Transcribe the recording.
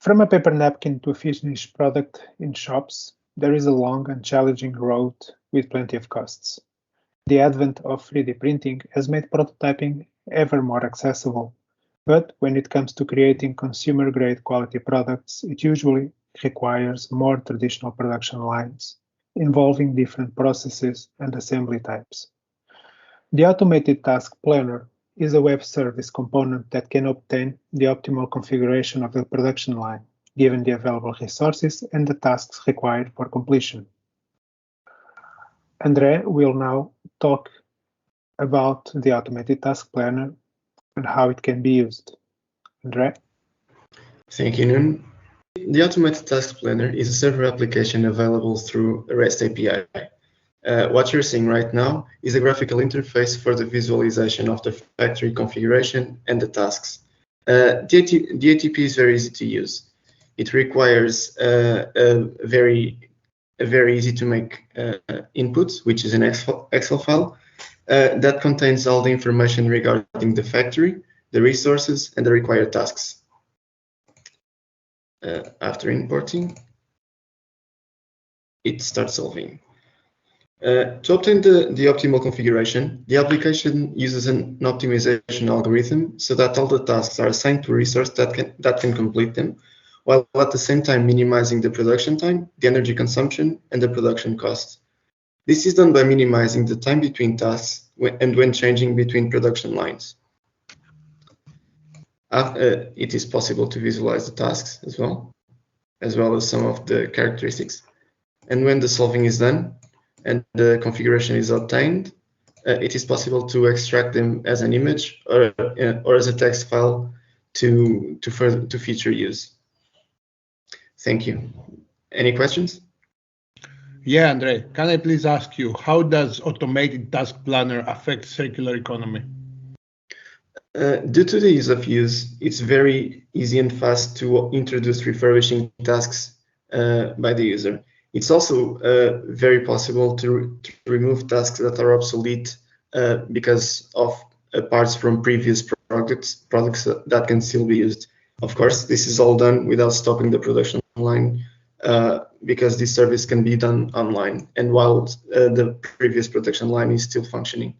From a paper napkin to a finished product in shops, there is a long and challenging road with plenty of costs. The advent of 3D printing has made prototyping ever more accessible, but when it comes to creating consumer-grade quality products, it usually requires more traditional production lines, involving different processes and assembly types. The Automated Task Planner is a web service component that can obtain the optimal configuration of the production line, given the available resources and the tasks required for completion. André will now talk about the Automated Task Planner and how it can be used. André? Thank you, Nuno. The Automated Task Planner is a server application available through a REST API. What you're seeing right now is a graphical interface for the visualization of the factory configuration and the tasks. The ATP is very easy to use. It requires a very easy to make input, which is an Excel file that contains all the information regarding the factory, the resources, and the required tasks. After importing, it starts solving. To obtain the optimal configuration, the application uses an optimization algorithm so that all the tasks are assigned to a resource that can complete them, while at the same time minimizing the production time, the energy consumption, and the production cost. This is done by minimizing the time between tasks and when changing between production lines. It is possible to visualize the tasks as well as some of the characteristics. And when the solving is done and the configuration is obtained, it is possible to extract them as an image or as a text file to future use. Thank you. Any questions? Yeah, André, can I please ask you, how does Automated Task Planner affect circular economy? Due to the ease of use, it's very easy and fast to introduce refurbishing tasks by the user. It's also very possible to remove tasks that are obsolete because of parts from previous products that can still be used. Of course, this is all done without stopping the production line because this service can be done online and while the previous production line is still functioning.